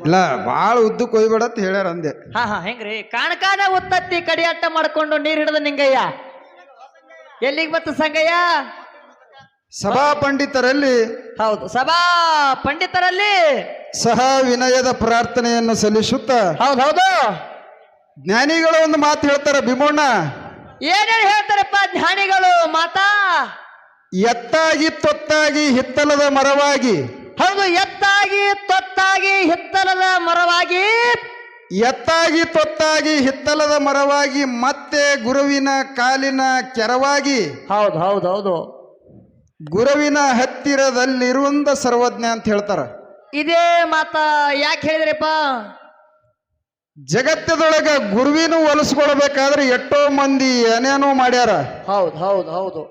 ಇಲ್ಲ ಬಾಳ ಉದ್ದಕ್ಕೆ ಹೋಯ್ಬೇಡ ಅಂತ ಹೇಳ್ಯಾರ ಅಂದೆ. ಹಾ ಹಾ ಹೆಂಗ್ರಿ ಕಾಣಕಾನ ಉತ್ತತ್ತಿ ಕಡಿಯಾಟ ಮಾಡ್ಕೊಂಡು ನೀರ್ ಹಿಡಿದ ನಿಂಗಯ್ಯ ಎಲ್ಲಿಗೆ ಬತ್ತು ಸಂಗಯ್ಯ? ಸಭಾ ಪಂಡಿತರಲ್ಲಿ ಹೌದು ಸಭಾ ಪಂಡಿತರಲ್ಲಿ ಸಹ ವಿನಯದ ಪ್ರಾರ್ಥನೆಯನ್ನು ಸಲ್ಲಿಸುತ್ತಾ ಹೌದು ಹೌದು ಜ್ಞಾನಿಗಳ ಒಂದು ಮಾತು ಹೇಳ್ತಾರ ಭೀಮಣ್ಣ. ಏನೇನು ಹೇಳ್ತಾರಪ್ಪ ಜ್ಞಾನಿಗಳು ಮಾತಾ? ಎತ್ತಾಗಿ ತೊತ್ತಾಗಿ ಹಿತ್ತಲದ ಮರವಾಗಿ. ಹೌದು ಎತ್ತಾಗಿ ತೊತ್ತಾಗಿ ಹಿತ್ತಲದ ಮರವಾಗಿ. ಎತ್ತಾಗಿ ತೊತ್ತಾಗಿ ಹಿತ್ತಲದ ಮರವಾಗಿ ಮತ್ತೆ ಗುರುವಿನ ಕಾಲಿನ ಕೆರವಾಗಿ. ಹೌದು ಹೌದು ಹೌದು ಗುರುವಿನ ಹತ್ತಿರದಲ್ಲಿರುವಂತ ಸರ್ವಜ್ಞ ಅಂತ ಹೇಳ್ತಾರ. ಇದೇ ಮಾತಾ ಯಾಕೆ ಹೇಳಿದ್ರಪ್ಪ? ಜಗತ್ತದೊಳಗ ಗುರುವಿನ ಹೊಲಿಸ್ಕೊಳ್ಬೇಕಾದ್ರೆ ಎಷ್ಟೋ ಮಂದಿ ಏನೇನೋ ಮಾಡ್ಯಾರ. ಹೌದು ಹೌದು ಹೌದು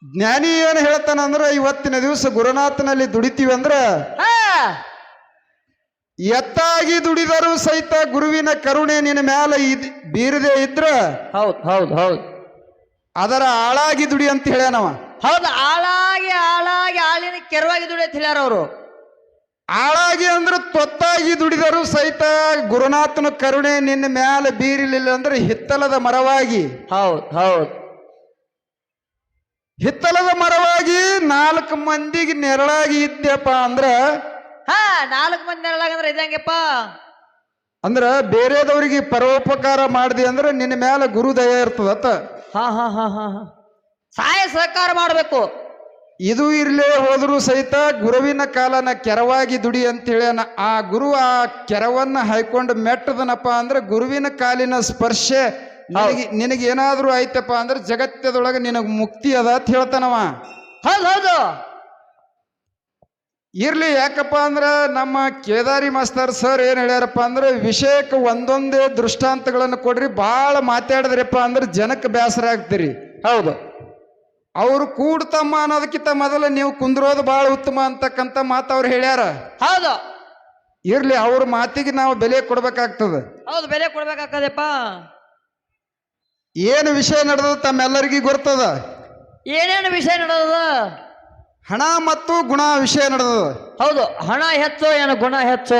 ಜ್ಞಾನಿ ಏನು ಹೇಳ್ತಾನಂದ್ರ ಇವತ್ತಿನ ದಿವಸ ಗುರುನಾಥನಲ್ಲಿ ದುಡಿತೀವಿ ಅಂದ್ರ ಎತ್ತಾಗಿ ದುಡಿದರೂ ಸಹಿತ ಗುರುವಿನ ಕರುಣೆ ನಿನ್ನ ಮ್ಯಾಲ ಬೀರದೆ ಇದ್ರ ಹೌದು ಹೌದು ಹೌದು ಅದರ ಆಳಾಗಿ ದುಡಿ ಅಂತ ಹೇಳ್ಯಾನವ. ಹೌದು ಆಳಾಗಿ ಆಳಾಗಿ ಆಳಿನ ಕೆರವಾಗಿ ದುಡಿ ಅಂತ ಹೇಳ್ಯಾರ ಅವರು. ಆಳಾಗಿ ಅಂದ್ರೆ ತೊತ್ತಾಗಿ ದುಡಿದರೂ ಸಹಿತ ಗುರುನಾಥನ ಕರುಣೆ ನಿನ್ನ ಮ್ಯಾಲ ಬೀರಲಿಲ್ಲ ಅಂದ್ರೆ ಹಿತ್ತಲದ ಮರವಾಗಿ. ಹೌದು ಹೌದು ಹಿತ್ತಲದ ಮರವಾಗಿ 4 ಮಂದಿಗೆ ನೆರಳಾಗಿ ಇದ್ದೆಪ್ಪ ಅಂದ್ರ 4 ಮಂದಿ ನೆರಳಾಗಂದ್ರೆ ಇದಂಗೆಪ್ಪ ಅಂದ್ರ ಬೇರೆದವ್ರಿಗೆ ಪರೋಪಕಾರ ಮಾಡಿದೆ ಅಂದ್ರೆ ನಿನ್ನ ಮ್ಯಾಲ ಗುರು ದಯ ಇರ್ತದತ್ತ. ಹಾ ಹಾ ಹಾ ಹಾ ಸಹಾಯ ಸಹಕಾರ ಮಾಡಬೇಕು. ಇದು ಇರ್ಲೇ ಹೋದರೂ ಸಹಿತ ಗುರುವಿನ ಕಾಲನ ಕೆರವಾಗಿ ದುಡಿ ಅಂತ ಹೇಳ್ಯಾನ. ಆ ಗುರು ಆ ಕೆರವನ್ನ ಹಾಯ್ಕೊಂಡು ಮೆಟ್ಟದನಪ್ಪ ಅಂದ್ರೆ ಗುರುವಿನ ಕಾಲಿನ ಸ್ಪರ್ಶ ನಿನಗೇನಾದ್ರೂ ಆಯ್ತಪ್ಪ ಅಂದ್ರೆ ಜಗತ್ತದೊಳಗೆ ನಿನಗ್ ಮುಕ್ತಿ ಅದ ಅಂತ ಹೇಳ್ತಾನವ. ಹೌದು ಹೌದು ಇರ್ಲಿ ಯಾಕಪ್ಪ ಅಂದ್ರ ನಮ್ಮ ಕೇದಾರಿ ಮಾಸ್ತರ್ ಸರ್ ಏನ್ ಹೇಳ್ಯಾರಪ್ಪ ಅಂದ್ರೆ ವಿಷಯಕ್ಕೆ ಒಂದೊಂದೇ ದೃಷ್ಟಾಂತಗಳನ್ನು ಕೊಡ್ರಿ, ಬಾಳ ಮಾತಾಡಿದ್ರಪ್ಪ ಅಂದ್ರೆ ಜನಕ್ಕೆ ಬೇಸರ ಆಗ್ತೀರಿ. ಹೌದು ಅವ್ರು ಕೂಡ್ತಮ್ಮ ಅನ್ನೋದಕ್ಕಿಂತ ಮೊದಲ ನೀವು ಕುಂದ್ರೋದು ಬಹಳ ಉತ್ತಮ ಅಂತಕ್ಕಂಥ ಮಾತು ಅವ್ರು ಹೇಳ್ಯಾರ. ಹೌದು ಇರ್ಲಿ ಅವ್ರ ಮಾತಿಗೆ ನಾವು ಬೆಲೆ ಕೊಡ್ಬೇಕಾಗ್ತದ. ಹೌದು ಬೆಲೆ ಕೊಡ್ಬೇಕಾಗ್ತದಪ್ಪ. ಏನು ವಿಷಯ ನಡೆದ ತಮ್ಮೆಲ್ಲರಿಗೂ ಗೊತ್ತದ. ಏನೇನು ವಿಷಯ ನಡೆದ? ಹಣ ಮತ್ತು ಗುಣ ವಿಷಯ ನಡೆದ. ಹೌದು ಹಣ ಹೆಚ್ಚು ಏನು ಗುಣ ಹೆಚ್ಚು?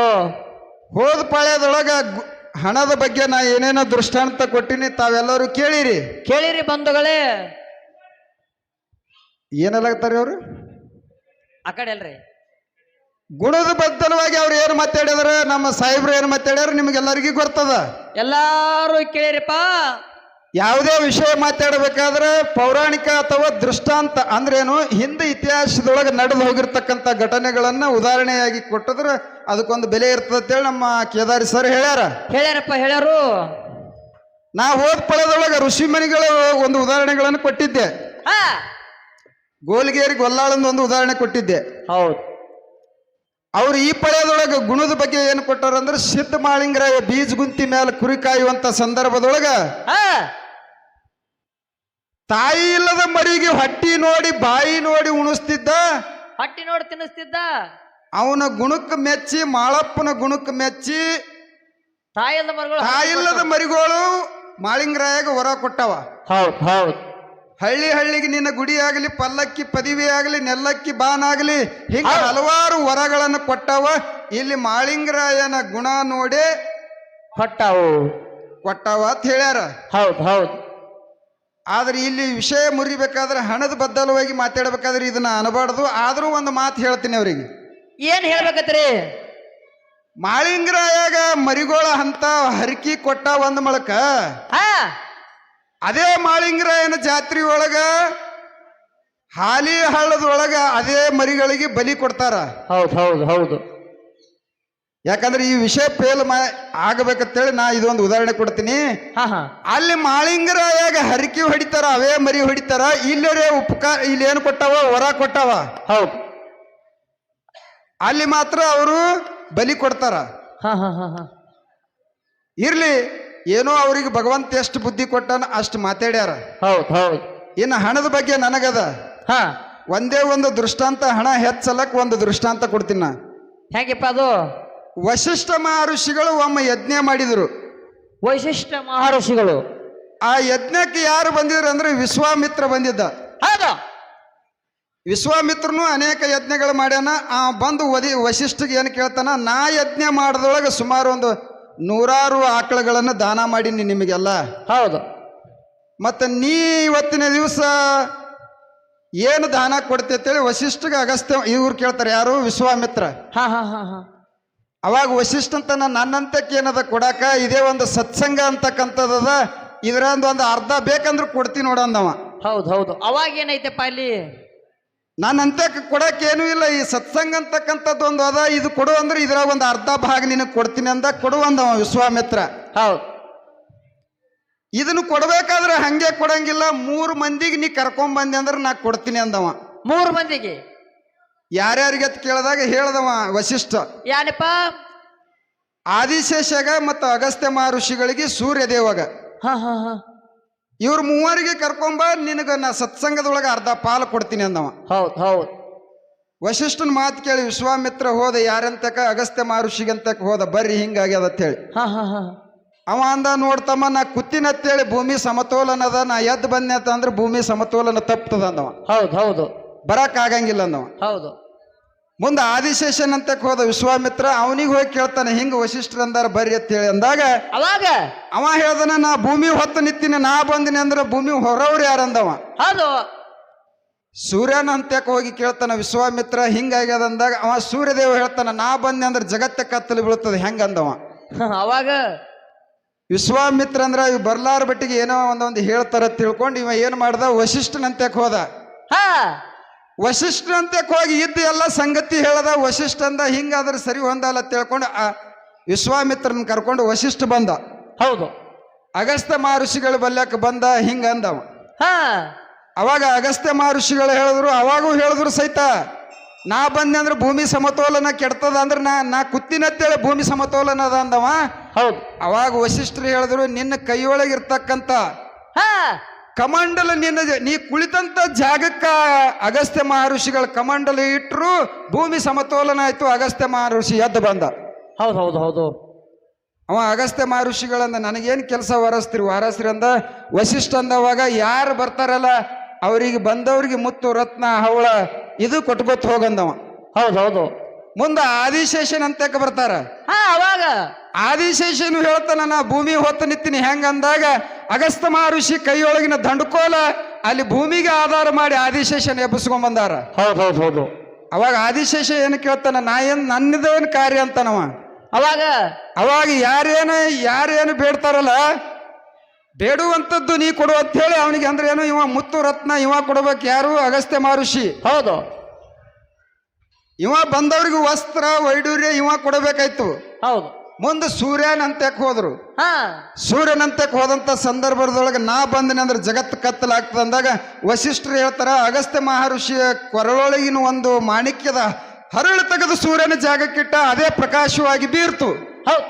ಹೋದ ಪಾಳ್ಯದೊಳಗ ಹಣದ ಬಗ್ಗೆ ನಾ ಏನೇನೋ ದೃಷ್ಟಾಂತ ಕೊಟ್ಟಿನಿ, ತಾವೆಲ್ಲರೂ ಕೇಳಿರಿ ಬಂಧುಗಳೇ. ಏನಲ್ಲಾಗ್ತಾರೆ ಅವರು ಆ ಕಡೆ ಅಲ್ರಿ. ಗುಣದ ಬದಲವಾಗಿ ಅವ್ರು ಏನು ಮಾತಾಡಿದಾರ, ನಮ್ಮ ಸಾಹೇಬ್ರು ಏನು ಮಾತಾಡ್ಯಾರ ನಿಮ್ಗೆಲ್ಲರಿಗೂ ಗೊತ್ತದ. ಎಲ್ಲಾರು ಕೇಳಿರಿಪ್ಪ. ಯಾವುದೇ ವಿಷಯ ಮಾತಾಡಬೇಕಾದ್ರೆ ಪೌರಾಣಿಕ ಅಥವಾ ದೃಷ್ಟಾಂತ ಅಂದ್ರೇನು, ಹಿಂದೆ ಇತಿಹಾಸದೊಳಗೆ ನಡೆದು ಹೋಗಿರ್ತಕ್ಕಂಥ ಘಟನೆಗಳನ್ನ ಉದಾಹರಣೆಯಾಗಿ ಕೊಟ್ಟಿದ್ರೆ ಅದಕ್ಕೊಂದು ಬೆಲೆ ಇರ್ತದೆ ಅಂತೇಳಿ ನಮ್ಮ ಕೇದಾರಿ ಸರ್ ಹೇಳ್ಯಾರಪ್ಪ. ಹೇಳ್ಯಾರು. ನಾ ಹೋದ ಪಳದೊಳಗೆ ಋಷಿಮಣಿಗಳ ಒಂದು ಉದಾಹರಣೆಗಳನ್ನು ಕೊಟ್ಟಿದ್ದೆ. ಗೋಲ್ಗೇರಿ ಗೊಲ್ಲಾಳಂದು ಒಂದು ಉದಾಹರಣೆ ಕೊಟ್ಟಿದ್ದೆ. ಹೌದು ಅವ್ರು ಈ ಪಳ್ಯದೊಳಗೆ ಗುಣದ ಬಗ್ಗೆ ಏನು ಕೊಟ್ಟಾರ ಅಂದ್ರೆ ಸಿದ್ಧ ಮಾಳಿಂಗರಾಯ ಬೀಜ ಗುಂತಿ ಮೇಲೆ ಕುರಿ ಕಾಯುವಂತ ಸಂದರ್ಭದೊಳಗ ತಾಯಿ ಇಲ್ಲದ ಮರಿಗೆ ಹೊಟ್ಟಿ ನೋಡಿ ಬಾಯಿ ನೋಡಿ ಉಣಿಸ್ತಿದ್ದ, ಹೊಟ್ಟಿ ನೋಡಿ ತಿನ್ನಿಸ್ತಿದ್ದ. ಅವನ ಗುಣಕ್ಕೆ ಮೆಚ್ಚಿ ಮಾಳಪ್ಪನ ಗುಣಕ್ಕೆ ಮೆಚ್ಚಿ ತಾಯಿಲ್ಲದ ಮರಿಗಳು ಮಾಳಿಂಗರಾಯಾಗ ಹೊರ ಕೊಟ್ಟವ. ಹೌದು ಹೌದು ಹಳ್ಳಿಗೆ ನಿನ್ನ ಗುಡಿ ಆಗಲಿ, ಪಲ್ಲಕ್ಕಿ ಪದವಿ ಆಗಲಿ, ನೆಲ್ಲಕ್ಕಿ ಬಾನ್ ಆಗಲಿ, ಹಿಂಗ ಹಲವಾರು ವರಗಳನ್ನು ಕೊಟ್ಟವ. ಇಲ್ಲಿ ಮಾಳಿಂಗರಾಯನ ಗುಣ ನೋಡಿ ಕೊಟ್ಟವ ಅಂತ ಹೇಳ್ಯಾರ. ಹೌದು ಹೌದು ಆದ್ರೆ ಇಲ್ಲಿ ವಿಷಯ ಮುರಿಬೇಕಾದ್ರೆ ಹಣದ ಬದ್ದಲವಾಗಿ ಮಾತಾಡ್ಬೇಕಾದ್ರೆ ಇದನ್ನ ಅನಬಾರ್ದು. ಆದ್ರೂ ಒಂದು ಮಾತು ಹೇಳ್ತೀನಿ ಅವ್ರಿಗೆ. ಏನ್ ಹೇಳ್ಬೇಕತ್ರಿ? ಮಾಳಿಂಗರಾಯಾಗ ಮರಿಗೋಳ ಅಂತ ಹರಕಿ ಕೊಟ್ಟ ಒಂದ್ ಮೊಳಕ, ಅದೇ ಮಾಳಿಂಗರಾಯನ ಜಾತ್ರೆ ಒಳಗ ಹಾಲಿ ಹಳ್ಳದೊಳಗ ಅದೇ ಮರಿಗಳಿಗೆ ಬಲಿ ಕೊಡ್ತಾರ. ಹೌದು ಹೌದು ಹೌದು ಯಾಕಂದ್ರೆ ಈ ವಿಷಯ ಫೇಲ್ ಆಗಬೇಕಂತೇಳಿ ನಾ ಇದೊಂದು ಉದಾಹರಣೆ ಕೊಡ್ತೀನಿ. ಅಲ್ಲಿ ಮಾಳಿಂಗರಾಯಾಗ ಹರಕಿ ಹೊಡಿತಾರ, ಅವೇ ಮರಿ ಹೊಡಿತಾರ. ಇಲ್ಲರೇ ಉಪಕಾರ ಇಲ್ಲಿ ಏನು ಕೊಟ್ಟವ, ವರ ಕೊಟ್ಟವ. ಹೌದು ಅಲ್ಲಿ ಮಾತ್ರ ಅವರು ಬಲಿ ಕೊಡ್ತಾರ. ಇರ್ಲಿ, ಏನೋ ಅವ್ರಿಗೆ ಭಗವಂತ ಎಷ್ಟು ಬುದ್ಧಿ ಕೊಟ್ಟಾನ ಅಷ್ಟು ಮಾತಾಡ್ಯಾರ. ಹೌದು ಹೌದು ಇನ್ನು ಹಣದ ಬಗ್ಗೆ ನನಗದ ಒಂದೇ ಒಂದು ದೃಷ್ಟಾಂತ, ಹಣ ಹೆಚ್ಚಲಕ್ ಒಂದು ದೃಷ್ಟಾಂತ ಕೊಡ್ತೀನಿ ನಾ. ಹೇಗಪ್ಪ ಅದು? ವಶಿಷ್ಠ ಮಹರ್ಷಿಗಳು ಒಮ್ಮೆ ಯಜ್ಞ ಮಾಡಿದ್ರು. ವಶಿಷ್ಠ ಮಹರ್ಷಿಗಳು ಆ ಯಜ್ಞಕ್ಕೆ ಯಾರು ಬಂದಿದ್ರು ಅಂದ್ರೆ ವಿಶ್ವಾಮಿತ್ರ ಬಂದಿದ್ದ. ಹೌದು ವಿಶ್ವಾಮಿತ್ರನು ಅನೇಕ ಯಜ್ಞಗಳು ಮಾಡ್ಯಾನ. ಆ ಬಂದು ವಶಿಷ್ಠಗೆ ಏನು ಕೇಳ್ತಾನ, ನಾ ಯಜ್ಞ ಮಾಡಿದೊಳಗೆ ಸುಮಾರು ಒಂದು 100 ಆಕಳುಗಳನ್ನು ದಾನ ಮಾಡೀನಿ ನಿಮಗೆಲ್ಲ. ಹೌದು. ಮತ್ತು ನೀ ಇವತ್ತಿನ ದಿವಸ ಏನು ದಾನ ಕೊಡ್ತಿ ಅಂತೇಳಿ ವಶಿಷ್ಠಗೆ ಅಗಸ್ತ್ಯ ಇವ್ರು ಕೇಳ್ತಾರೆ. ಯಾರು? ವಿಶ್ವಾಮಿತ್ರ. ಹಾ ಹಾ ಹಾ ಹಾ. ಅವಾಗ ವಶಿಷ್ಠ ಅಂತ ನನ್ನಂತಕ್ಕೆ ಏನದ ಕೊಡಾಕ, ಇದೇ ಒಂದು ಸತ್ಸಂಗ ಅಂತಕ್ಕಂಥದ್ದದ, ಇದರಂದು ಒಂದು ಅರ್ಧ ಬೇಕಂದ್ರೆ ಕೊಡ್ತೀನಿ ನೋಡಂದವ. ಹೌದು ಹೌದು. ಅವಾಗ ಏನೈತೆಪ್ಪ ಅಲ್ಲಿ? ನನ್ನ ಅಂತಕ್ಕೆ ಕೊಡಕ್ಕೇನೂ ಇಲ್ಲ, ಈ ಸತ್ಸಂಗ ಅಂತಕ್ಕಂಥದ್ದು ಒಂದು ಅದ, ಇದು ಕೊಡು ಅಂದ್ರೆ ಇದ್ರಾಗ ಒಂದು ಅರ್ಧ ಭಾಗ ನಿನಗೆ ಕೊಡ್ತೀನಿ ಅಂದ ಕೊಡುವಂದವ ವಿಶ್ವಾಮಿತ್ರ. ಹೌದು. ಇದನ್ನು ಕೊಡ್ಬೇಕಾದ್ರೆ ಹಂಗೆ ಕೊಡಂಗಿಲ್ಲ, 3 ಮಂದಿಗೆ ನೀ ಕರ್ಕೊಂಬಂದೆ ಅಂದ್ರೆ ನಾ ಕೊಡ್ತೀನಿ ಅಂದವ. 3 ಮಂದಿಗೆ ಯಾರ್ಯಾರಿಗೆ ಅಂತ ಕೇಳಿದಾಗ ಹೇಳ್ದವ ವಶಿಷ್ಠ. ಯಾನಪ್ಪ? ಆದಿಶೇಷಗ ಮತ್ತು ಅಗಸ್ತ್ಯ ಮಹರ್ಷಿಗಳಿಗೆ, ಸೂರ್ಯದೇವಗ, ಹಾ ಹಾ ಹಾ, ಇವ್ರ 3 ಕರ್ಕೊಂಬ, ನಿನಗ ನಾ ಸತ್ಸಂಗದೊಳಗೆ ಅರ್ಧ ಪಾಲು ಕೊಡ್ತೀನಿ ಅಂದವ. ಹೌದು ಹೌದು. ವಶಿಷ್ಠನ ಮಾತು ಕೇಳಿ ವಿಶ್ವಾಮಿತ್ರ ಹೋದ. ಯಾರಂತಕ? ಅಗಸ್ತ್ಯ ಮಹರ್ಷಿಗಂತಕ ಹೋದ. ಬರ್ರಿ ಹಿಂಗಾಗ್ಯದ ಅಂತೇಳಿ. ಹಾ ಹಾ ಹಾ. ಅವ ಅಂದ, ನೋಡ್ತಮ್ಮ ನಾ ಕುತ್ತಿನತ್ತೇಳಿ ಭೂಮಿ ಸಮತೋಲನದ, ನಾ ಎದ್ದು ಬಂದೆ ಅಂತಂದ್ರೆ ಭೂಮಿ ಸಮತೋಲನ ತಪ್ತದ ಅಂದವ. ಹೌದು ಹೌದು. ಬರಕ್ ಆಗಂಗಿಲ್ಲ ಅಂದವ. ಹೌದು. ಮುಂದೆ ಆದಿಶೇಷನ್ ಅಂತಕ್ ಹೋದ ವಿಶ್ವಾಮಿತ್ರ. ಅವನಿಗೆ ಹೋಗಿ ಕೇಳ್ತಾನೆ, ಹಿಂಗ ವಶಿಷ್ಠರ ಅಂದಾರ ಬರ್ರಿ ಅಂತೇಳಿ ಅಂದಾಗ ಅವಾಗ ಅವ ಹೇಳ್ದಾನ, ನಾ ಭೂಮಿ ಹೊತ್ತು ನಿಂತೀನಿ, ನಾ ಬಂದಿನಿ ಅಂದ್ರೆ ಭೂಮಿ ಹೊರವ್ರು ಯಾರಂದವ. ಹೌದು. ಸೂರ್ಯನ ಅಂತಕ್ಕೆ ಹೋಗಿ ಕೇಳ್ತಾನ ವಿಶ್ವಾಮಿತ್ರ, ಹಿಂಗಾಗ್ಯದ ಅಂದಾಗ ಅವ ಸೂರ್ಯದೇವ ಹೇಳ್ತಾನ, ನಾ ಬಂದೆ ಅಂದ್ರೆ ಜಗತ್ತ ಕತ್ತಲು ಬೀಳ್ತದೆ ಹೆಂಗಂದವ. ಅವಾಗ ವಿಶ್ವಾಮಿತ್ರ ಅಂದ್ರ ಇವ್ ಬರ್ಲಾರ ಬಟ್ಟಿಗೆ ಏನೋ ಒಂದೊಂದು ಹೇಳ್ತಾರ ತಿಳ್ಕೊಂಡು ಇವ ಏನ್ ಮಾಡ್ದ, ವಶಿಷ್ಠನಂತಕ್ಕೆ ಹೋದ. ಹಾ, ವಶಿಷ್ಠನಂತಕ್ಕೆ ಹೋಗಿ ಇದ್ದು ಎಲ್ಲ ಸಂಗತಿ ಹೇಳದ. ವಶಿಷ್ಠ ಅಂದ, ಹಿಂಗಾದ್ರೆ ಸರಿ ಹೊಂದಲ್ಲ ತಿಳ್ಕೊಂಡು ಆ ವಿಶ್ವಾಮಿತ್ರನ ಕರ್ಕೊಂಡು ವಶಿಷ್ಠ ಬಂದ. ಹೌದು. ಅಗಸ್ತ್ಯ ಮಹರ್ಷಿಗಳು ಬಲ್ಯಕ್ಕೆ ಬಂದ. ಹಿಂಗ ಅಂದವ. ಹಾ, ಅವಾಗ ಅಗಸ್ತ್ಯ ಮಹರ್ಷಿಗಳು ಹೇಳಿದ್ರು, ಅವಾಗೂ ಹೇಳಿದ್ರು ಸಹಿತ, ನಾ ಬಂದೆ ಅಂದ್ರೆ ಭೂಮಿ ಸಮತೋಲನ ಕೆಡ್ತದ ಅಂದ್ರೆ ನಾ ಕುತ್ತಿನತ್ತೇಳಿ ಭೂಮಿ ಸಮತೋಲನ ಅದ ಅಂದವ. ಹೌದು. ಅವಾಗ ವಶಿಷ್ಠರು ಹೇಳಿದ್ರು, ನಿನ್ನ ಕೈಯೊಳಗಿರ್ತಕ್ಕಂಥ ಹಾ, ಕಮಂಡಲ ನೀ ಕುಳಿತಂತ ಜಾಗಕ್ಕ ಅಗಸ್ತ್ಯ ಮಹರ್ಷಿಗಳ ಕಮಂಡಲ ಇಟ್ಟರು ಭೂಮಿ ಸಮತೋಲನ ಆಯ್ತು. ಅಗಸ್ತ್ಯ ಮಹರ್ಷಿ ಎದ್ದು ಬಂದ. ಹೌದು ಹೌದು ಹೌದು. ಅವ ಅಗಸ್ತ್ಯ ಮಹರ್ಷಿಗಳಂದ, ನನಗೇನು ಕೆಲಸ ವಾರಸ್ತ್ರಿ ಅಂದ. ವಶಿಷ್ಠ ಅಂದವಾಗ, ಯಾರು ಬರ್ತಾರಲ್ಲ ಅವ್ರಿಗೆ ಬಂದವ್ರಿಗೆ ಮುತ್ತು ರತ್ನ ಹವಳ ಇದು ಕೊಟ್ಕೊತ್ ಹೋಗಂದವ. ಹೌದು ಹೌದು. ಮುಂದೆ ಆದಿಶೇಷನ್ ಅಂತಕ್ಕೆ ಬರ್ತಾರ. ಹಾ, ಅವಾಗ ಆದಿಶೇಷನು ಹೇಳ್ತಾನ, ನಾ ಭೂಮಿ ಹೊತ್ತು ನಿಂತೀನಿ ಹೆಂಗಂದಾಗ ಅಗಸ್ತ್ಯ ಮಹರ್ಷಿ ಕೈಯೊಳಗಿನ ದಂಡುಕೋಲ ಅಲ್ಲಿ ಭೂಮಿಗೆ ಆಧಾರ ಮಾಡಿ ಆದಿಶೇಷನ್ ಎಬ್ಬಿಸ್ಕೊಂಡ್ ಬಂದಾರ. ಹೌದು ಹೌದು ಹೌದು. ಅವಾಗ ಆದಿಶೇಷ ಏನು ಕೇಳ್ತಾನ, ನನ್ನದೇನು ಕಾರ್ಯ ಅಂತನವ. ಅವಾಗ ಯಾರೇನು ಬೇಡ್ತಾರಲ್ಲ, ಬೇಡುವಂಥದ್ದು ನೀ ಕೊಡು ಅಂತ ಹೇಳಿ ಅವನಿಗೆ ಅಂದ್ರೆ ಏನು, ಇವ ಮುತ್ತು ರತ್ನ ಇವ ಕೊಡ್ಬೇಕು. ಯಾರು? ಅಗಸ್ತ್ಯ ಮಹರ್ಷಿ. ಹೌದು. ಇವ ಬಂದವ್ರಿಗೆ ವಸ್ತ್ರ ವೈಡೂರ್ಯ ಇವ ಕೊಡಬೇಕಾಯ್ತು. ಹೌದು. ಮುಂದೆ ಸೂರ್ಯನಂತಕ್ಕೆ ಹೋದ್ರು. ಹಾ, ಸೂರ್ಯನಂತಕ್ಕೆ ಹೋದಂತ ಸಂದರ್ಭದೊಳಗೆ ನಾ ಬಂದನೆ ಅಂದ್ರೆ ಜಗತ್ತು ಕತ್ತಲಾಗ್ತದ ಅಂದಾಗ ವಶಿಷ್ಠರು ಹೇಳ್ತಾರ, ಅಗಸ್ತ್ಯ ಮಹರ್ಷಿಯ ಕೊರಳೊಳಗಿನ ಒಂದು ಮಾಣಿಕ್ಯದ ಹರಳು ತೆಗೆದು ಸೂರ್ಯನ ಜಾಗಕ್ಕಿಟ್ಟ, ಅದೇ ಪ್ರಕಾಶವಾಗಿ ಬೀರ್ತು. ಹೌದು.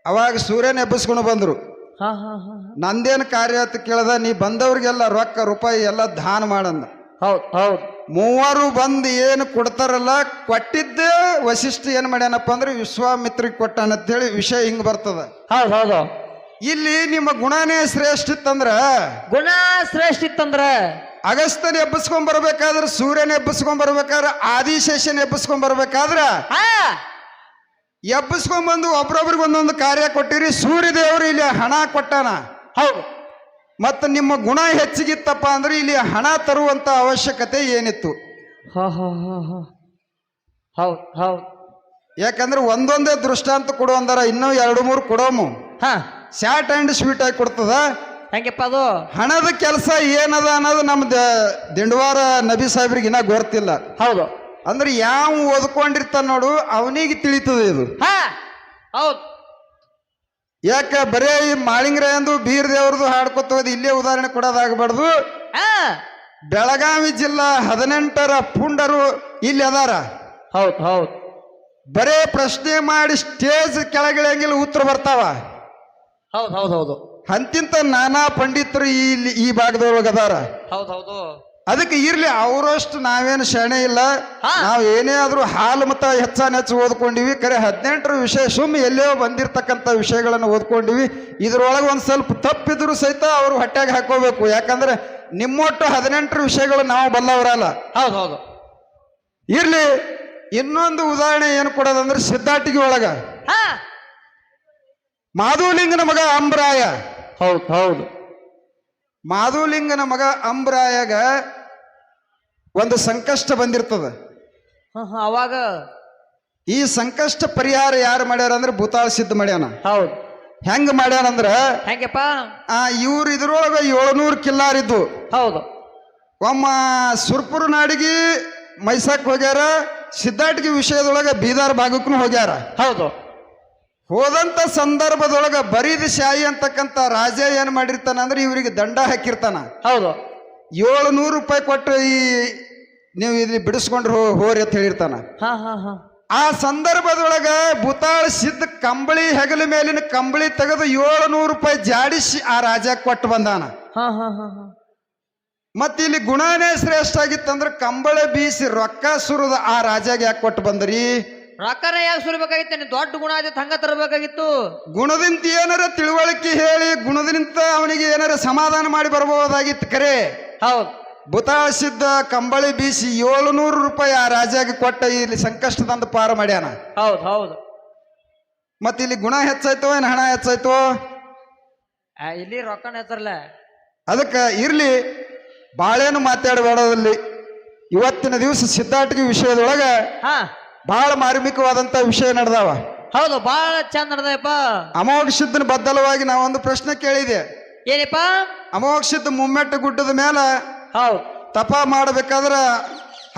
ಅವಾಗ ಸೂರ್ಯನ ಎಬ್ಬಿಸ್ಕೊಂಡು ಬಂದ್ರು. ಹಾ ಹಾ ಹಾ. ನಂದೇನು ಕಾರ್ಯ ಅಂತ ಕೇಳ್ದ, ನೀ ಬಂದವ್ರಿಗೆಲ್ಲ ರೊಕ್ಕ ರೂಪಾಯಿ ಎಲ್ಲ ದಾನ ಮಾಡಂದ. ಹೌದು ಹೌದು. 3 ಬಂದು ಏನು ಕೊಡ್ತಾರಲ್ಲ, ಕೊಟ್ಟಿದ್ದೇ ವಶಿಷ್ಠ ಏನ್ ಮಾಡ್ಯಾನಪ್ಪ ಅಂದ್ರೆ ವಿಶ್ವಾಮಿತ್ರಿಗೆ ಕೊಟ್ಟಾನ ಅಂತೇಳಿ ವಿಷಯ ಹಿಂಗ್ ಬರ್ತದ. ಹೌದು ಹೌದು. ಇಲ್ಲಿ ನಿಮ್ಮ ಗುಣನೇ ಶ್ರೇಷ್ಠ ಇತ್ತಂದ್ರ, ಗುಣ ಶ್ರೇಷ್ಠ ಇತ್ತಂದ್ರ ಅಗಸ್ತ್ಯನ ಎಬ್ಬಿಸ್ಕೊಂಡ್ ಬರ್ಬೇಕಾದ್ರೆ, ಸೂರ್ಯನ ಎಬ್ಬಿಸ್ಕೊಂಡ್ ಬರ್ಬೇಕಾದ್ರೆ, ಆದಿಶೇಷನ್ ಎಬ್ಬಿಸ್ಕೊಂಡ್ ಬರ್ಬೇಕಾದ್ರ ಎಬ್ಬಿಸ್ಕೊಂಡ್ ಬಂದು ಒಬ್ರೊಬ್ರಿಗೆ ಒಂದೊಂದು ಕಾರ್ಯ ಕೊಟ್ಟಿರಿ. ಸೂರ್ಯದೇವರು ಇಲ್ಲಿ ಹಣ ಕೊಟ್ಟಾನ. ಹೌದು. ಮತ್ತು ನಿಮ್ಮ ಗುಣ ಹೆಚ್ಚಿಗಿತ್ತಪ್ಪ ಅಂದ್ರೆ ಇಲ್ಲಿ ಹಣ ತರುವಂತ ಅವಶ್ಯಕತೆ ಏನಿತ್ತು? ಹೌದು ಹೌದು. ಯಾಕಂದ್ರೆ ಒಂದೊಂದೇ ದೃಷ್ಟಾಂತ ಕೊಡು ಅಂದಾರ, ಇನ್ನೂ 2-3 ಕೊಡೋಮು. ಶಾರ್ಟ್ ಅಂಡ್ ಸ್ವೀಟ್ ಆಗಿ ಕೊಡ್ತದ. ಹೆಂಗಪ್ಪ ಅದು? ಹಣದ ಕೆಲಸ ಏನದ ಅನ್ನೋದು ನಮ್ದು ದಿಂಡವಾರ ನಬಿ ಸಾಹೇಬ್ರಿಗೆ ಇನ್ನ ಗೊತ್ತಿಲ್ಲ. ಹೌದು. ಅಂದ್ರೆ ಯಾವ ಓದ್ಕೊಂಡಿರ್ತಾನ ನೋಡು ಅವನಿಗೆ ತಿಳಿತದೆ ಇದು. ಹೌದು. ಯಾಕ ಬರೇ ಈ ಮಾಳಿಂಗರಾಯಂದು ಬೀರ್ ದೇವ್ರದು ಹಾಡ್ಕೊತ ಹೋದ್ ಇಲ್ಲೇ ಉದಾಹರಣೆ ಕೊಡೋದಾಗಬಾರ್ದು. ಬೆಳಗಾವಿ ಜಿಲ್ಲಾ 18ರ ಪುಂಡರು ಇಲ್ಲಿ ಅದಾರ. ಹೌದು ಹೌದು. ಬರೇ ಪ್ರಶ್ನೆ ಮಾಡಿ ಸ್ಟೇಜ್ ಕೆಳಗಿಳಂಗಿಲ್ಲ ಉತ್ತರ ಬರ್ತಾವ. ಹೌದು ಹೌದು ಹೌದು. ಅಂತಿಂತ ನಾನಾ ಪಂಡಿತರು ಇಲ್ಲಿ ಈ ಭಾಗದೊಳಗೆ ಅದಾರ. ಹೌದು ಹೌದು. ಅದಕ್ಕೆ ಇರ್ಲಿ, ಅವರಷ್ಟು ನಾವೇನು ಶಾಣೆ ಇಲ್ಲ. ನಾವು ಏನೇ ಆದ್ರೂ ಹಾಲು ಮತ ಹೆಚ್ಚು ಓದ್ಕೊಂಡಿವಿ. ಕರೆ 18ರ ವಿಷಯ ಸುಮ್ಮ ಎಲ್ಲೋ ಬಂದಿರತಕ್ಕಂಥ ವಿಷಯಗಳನ್ನು ಓದ್ಕೊಂಡಿವಿ. ಇದ್ರೊಳಗೆ ಒಂದು ಸ್ವಲ್ಪ ತಪ್ಪಿದ್ರು ಸಹಿತ ಅವರು ಹೊಟ್ಟೆಗೆ ಹಾಕೋಬೇಕು. ಯಾಕಂದ್ರೆ ನಿಮ್ಮೊಟ್ಟು 18 ವಿಷಯಗಳು ನಾವು ಬಲ್ಲವರಲ್ಲ. ಹೌದು ಹೌದು. ಇರ್ಲಿ, ಇನ್ನೊಂದು ಉದಾಹರಣೆ ಏನು ಕೊಡೋದಂದ್ರೆ ಸಿದ್ಧಾಟಿಗೆ ಒಳಗ ಹಾ ಮಾಧುಲಿಂಗನ ಮಗ ಅಂಬ್ರಾಯ. ಹೌದು ಹೌದು. ಮಾಧುಲಿಂಗನ ಮಗ ಅಂಬ್ರಾಯಗ ಒಂದು ಸಂಕಷ್ಟ ಬಂದಿರ್ತದ. ಅವಾಗ ಈ ಸಂಕಷ್ಟ ಪರಿಹಾರ ಯಾರು ಮಾಡ್ಯಾರ ಅಂದ್ರೆ ಭೂತಾಳ ಸಿದ್ಧ ಮಾಡ್ಯಾನ. ಹೌದು. ಹೆಂಗ ಮಾಡ್ಯಾನಂದ್ರ ಹೆಂಗಪ್ಪ? ಇವ್ರು ಇದ್ರೊಳಗ 700 ಕಿಲ್ಲಾರಿದ್ದು. ಹೌದು. ಒಮ್ಮ ಸುರ್ಪುರ ನಾಡಿಗೆ ಮೈಸಾಕ್ ಹೋಗ್ಯಾರ, ಸಿದ್ಧಾಟಿಗೆ ವಿಷಯದೊಳಗ ಬೀದರ್ ಭಾಗಕ್ಕೂ ಹೋಗ್ಯಾರ. ಹೌದು. ಹೋದಂತ ಸಂದರ್ಭದೊಳಗ ಬರೀದ್ ಶಾಹಿ ಅಂತಕ್ಕಂಥ ರಾಜ ಏನ್ ಮಾಡಿರ್ತಾನ ಅಂದ್ರೆ ಇವರಿಗೆ ದಂಡ ಹಾಕಿರ್ತಾನ. ಹೌದು. 700 ರೂಪಾಯಿ ಕೊಟ್ಟು ನೀವು ಇಲ್ಲಿ ಬಿಡಿಸ್ಕೊಂಡ್ರು ಹೋರಿ ಅಂತ ಹೇಳಿರ್ತಾನ. ಆ ಸಂದರ್ಭದೊಳಗ ಭೂತಾಳ ಸಿದ್ಧ ಕಂಬಳಿ ಹೆಗಲ ಮೇಲಿನ ಕಂಬಳಿ ತೆಗೆದು 700 ರೂಪಾಯಿ ಜಾಡಿಸಿ ಆ ರಾಜ ಕೊಟ್ಟು ಬಂದಾನ. ಮತ್ತ ಇಲ್ಲಿ ಗುಣನೇ ಶ್ರೇಷ್ಠ ಆಗಿತ್ತಂದ್ರ ಕಂಬಳಿ ಬೀಸಿ ರೊಕ್ಕ ಸುರಿದ ಆ ರಾಜಾಗ ಯಾಕೆ ಕೊಟ್ಟು ಬಂದ್ರಿ? ರೊಕ್ಕನ ಯಾಕೆ ಸುರಿಬೇಕಾಗಿತ್ತು? ನೀನು ದೊಡ್ಡ ಗುಣ ಆದಿತ್ತು, ಹಂಗ ತರಬೇಕಾಗಿತ್ತು. ಗುಣದಿಂದ ಏನಾರ ತಿಳುವಳಿಕೆ ಹೇಳಿ ಗುಣದಿಂದ ಅವನಿಗೆ ಏನಾರ ಸಮಾಧಾನ ಮಾಡಿ ಬರಬಹುದಾಗಿತ್ತು. ಕರೆ ಹೌದು. ಭೂತಾಳ ಸಿದ್ಧ ಕಂಬಳಿ ಬೀಸಿ 700 ರೂಪಾಯಿ ಆ ರಾಜಾಗ ಕೊಟ್ಟ ಇಲ್ಲಿ ಸಂಕಷ್ಟದಂದು ಪಾರ ಮಾಡ್ಯಾನ. ಹೌದು ಹೌದು. ಮತ್ತ ಇಲ್ಲಿ ಗುಣ ಹೆಚ್ಚಾಯ್ತೋ ಏನ್ ಹಣ ಹೆಚ್ಚಾಯ್ತೋ? ಇಲ್ಲಿ ರೊಕ್ಕನ ಹೆಸರಲ್ಲ. ಅದಕ್ಕೆ ಇರ್ಲಿ, ಬಾಳೇನು ಮಾತಾಡಬೇಡದಲ್ಲಿ. ಇವತ್ತಿನ ದಿವಸ ಸಿದ್ಧಾಟಿಗೆ ವಿಷಯದೊಳಗ ಬಹಳ ಮಾರ್ಮಿಕವಾದಂತ ವಿಷಯ ನಡೆದಾವ. ಹೌದು, ಬಹಳ ಚಂದ ನಡೆದಪ್ಪ. ಅಮೋಘ ಸಿದ್ಧನ ಬದ್ದಲವಾಗಿ ನಾವೊಂದು ಪ್ರಶ್ನೆ ಕೇಳಿದೆ. ಏನಪ್ಪ? ಅಮೋಘ ಸಿದ್ಧ ಮುಮ್ಮೆಟ್ಟ ಗುಡ್ಡದ ಮೇಲೆ ಹೌದು ತಪ ಮಾಡಬೇಕಾದ್ರ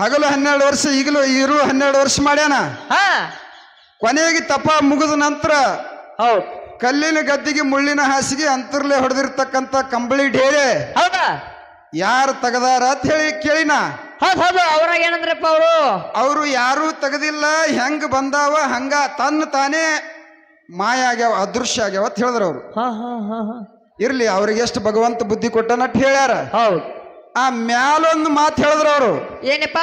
ಹಗಲು 12 ವರ್ಷ, ಈಗಲೂ ಇರು 12 ವರ್ಷ ಮಾಡ್ಯಾನ. ಕೊನೆಗೆ ತಪ ಮುಗಿದ ನಂತರ ಹೌದು ಕಲ್ಲಿನ ಗದ್ದಿಗೆ ಮುಳ್ಳಿನ ಹಾಸಿಗೆ ಅಂತರ್ಲೆ ಹೊಡೆದಿರ್ತಕ್ಕಂಥ ಕಂಬಳಿ ಢೇರೆ ಹೌದಾ ಯಾರು ತೆಗದಾರ ಅಂತ ಹೇಳಿ ಕೇಳಿನ. ಹೌದು ಹೌದು. ಅವ್ರಾಗ ಏನಂದ್ರಪ್ಪ? ಅವರು ಯಾರೂ ತೆಗದಿಲ್ಲ, ಹೆಂಗ ಬಂದಾವ ಹಂಗ ತನ್ನ ತಾನೇ ಮಾಯ ಆಗ್ಯಾವ, ಅದೃಶ್ಯ ಆಗ್ಯಾವ ಅಂತ ಹೇಳಿದ್ರ ಅವರು. ಇರ್ಲಿ, ಅವ್ರಿಗೆ ಎಷ್ಟು ಭಗವಂತ ಬುದ್ಧಿ ಕೊಟ್ಟನಟ್ ಹೇಳ್ಯಾರ. ಹೌದು. ಆ ಮ್ಯಾಲೊಂದು ಮಾತು ಹೇಳಿದ್ರ ಅವರು. ಏನಪ್ಪ?